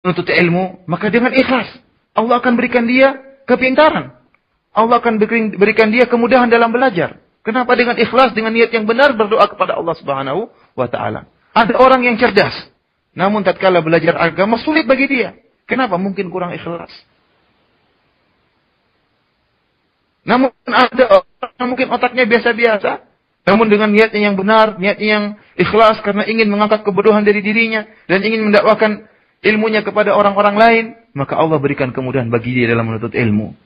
menuntut ilmu, maka dengan ikhlas Allah akan berikan dia kepintaran. Allah akan berikan dia kemudahan dalam belajar. Kenapa? Dengan ikhlas, dengan niat yang benar berdoa kepada Allah Subhanahu wa taala. Ada orang yang cerdas, namun tatkala belajar agama sulit bagi dia. Kenapa? Mungkin kurang ikhlas. Namun ada orang mungkin otaknya biasa-biasa, namun dengan niatnya yang benar, niatnya yang ikhlas karena ingin mengangkat kebodohan dari dirinya dan ingin mendakwakan ilmunya kepada orang-orang lain, maka Allah berikan kemudahan bagi dia dalam menuntut ilmu.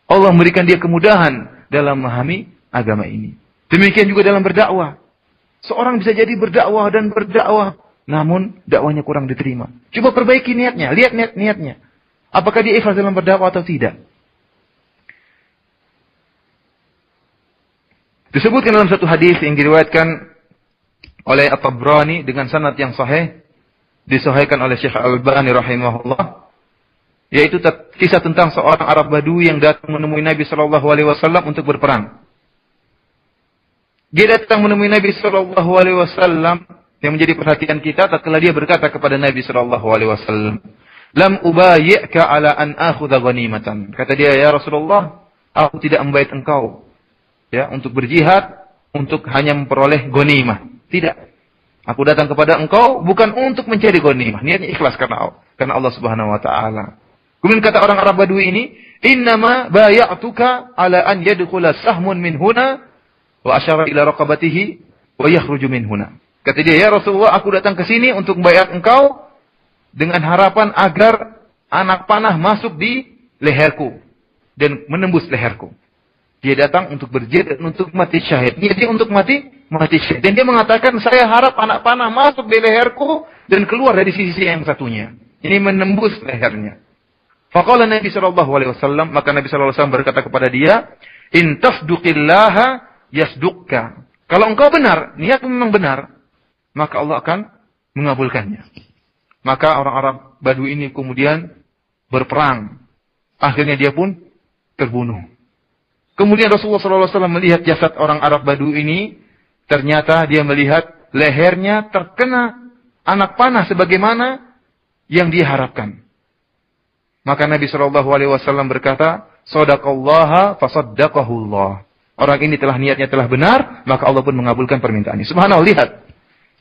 Allah memberikan dia kemudahan dalam memahami agama ini. Demikian juga dalam berdakwah. Seorang bisa jadi berdakwah dan berdakwah, namun dakwahnya kurang diterima. Coba perbaiki niatnya, lihat niatnya. Apakah dia ikhlas dalam berdakwah atau tidak? Disebutkan dalam satu hadis yang diriwayatkan oleh At-Tabrani dengan sanad yang sahih, disahihkan oleh Syekh Al-Albani rahimahullah, yaitu kisah tentang seorang Arab Badui yang datang menemui Nabi sallallahu alaihi wasallam untuk berperang. Dia datang menemui Nabi sallallahu alaihi wasallam, yang menjadi perhatian kita tatkala dia berkata kepada Nabi sallallahu alaihi wasallam, "Lam ubayyika ala an akhudha ghanimatan." Kata dia, "Ya Rasulullah, aku tidak membayar engkau ya untuk berjihad untuk hanya memperoleh ghanimah. Tidak. Aku datang kepada engkau bukan untuk mencari ghanimah. Niatnya ikhlas karena Allah Subhanahu wa taala." Kemudian kata orang Arab Badui ini, "Innama bay'atuka ala an yadkhula sahmun min huna wa asyara ila raqabatihi wa yakhruju min huna." Kata dia, "Ya Rasulullah, aku datang ke sini untuk membayar engkau dengan harapan agar anak panah masuk di leherku dan menembus leherku." Dia datang untuk berjihad dan untuk mati syahid. Dia untuk mati syahid. Dan dia mengatakan, "Saya harap anak panah masuk di leherku dan keluar dari sisi yang satunya." Ini menembus lehernya. Faqala Nabi sallallahu alaihi wasallam, maka Nabi sallallahu alaihi wasallam berkata kepada dia, "In tasduqillaha yasduqka." Kalau engkau benar, niat memang benar, maka Allah akan mengabulkannya. Maka orang Arab Badui ini kemudian berperang. Akhirnya dia pun terbunuh. Kemudian Rasulullah SAW melihat jasad orang Arab Badui ini, ternyata dia melihat lehernya terkena anak panah sebagaimana yang dia harapkan. Maka Nabi SAW berkata, "Shadaqallaha fasaddaqahullah." Orang ini niatnya telah benar, maka Allah pun mengabulkan permintaannya. Subhanallah, lihat.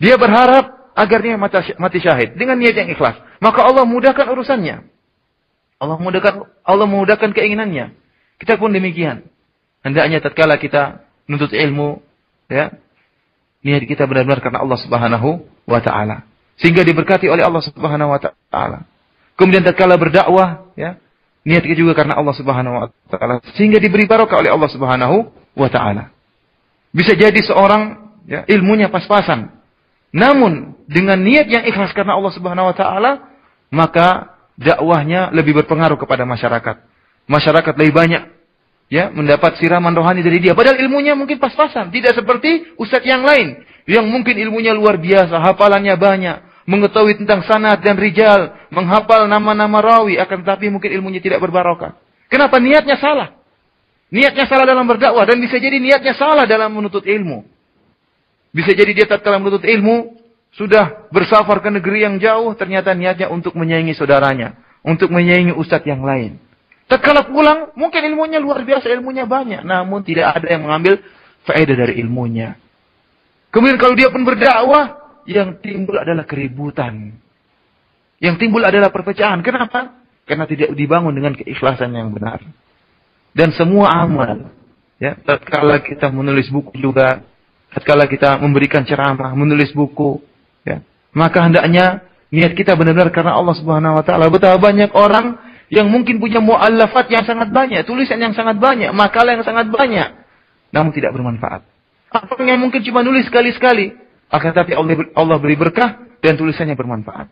Dia berharap agar dia mati syahid dengan niat yang ikhlas. Maka Allah mudahkan urusannya. Allah memudahkan keinginannya. Kita pun demikian. Hendaknya tatkala kita menuntut ilmu, ya, niat kita benar-benar karena Allah Subhanahu wa taala, sehingga diberkati oleh Allah Subhanahu wa taala. Kemudian tatkala berdakwah, ya, niat kita juga karena Allah Subhanahu wa taala, sehingga diberi barokah oleh Allah Subhanahu wa taala. Bisa jadi seorang, ya, ilmunya pas-pasan, namun dengan niat yang ikhlas karena Allah Subhanahu wa taala, maka dakwahnya lebih berpengaruh kepada masyarakat. Masyarakat lebih banyak, ya, mendapat siraman rohani dari dia. Padahal ilmunya mungkin pas-pasan. Tidak seperti ustadz yang lain, yang mungkin ilmunya luar biasa, hafalannya banyak, mengetahui tentang sanad dan rijal, menghafal nama-nama rawi, akan tetapi mungkin ilmunya tidak berbarokah. Kenapa? Niatnya salah. Niatnya salah dalam berdakwah, dan bisa jadi niatnya salah dalam menuntut ilmu. Bisa jadi dia tatkala menuntut ilmu, sudah bersafar ke negeri yang jauh, ternyata niatnya untuk menyaingi saudaranya, untuk menyaingi ustadz yang lain. Tatkala pulang, mungkin ilmunya luar biasa, ilmunya banyak, namun tidak ada yang mengambil faedah dari ilmunya. Kemudian kalau dia pun berdakwah, yang timbul adalah keributan. Yang timbul adalah perpecahan. Kenapa? Karena tidak dibangun dengan keikhlasan yang benar. Dan semua amal, ya, tatkala kita menulis buku juga, tatkala kita memberikan ceramah, menulis buku, ya, maka hendaknya niat kita benar-benar karena Allah Subhanahu wa taala. Betapa banyak orang yang mungkin punya mu'allafat yang sangat banyak, tulisan yang sangat banyak, makalah yang sangat banyak, namun tidak bermanfaat. Orang yang mungkin cuma nulis sekali-sekali, akan tetapi Allah beri berkah dan tulisannya bermanfaat.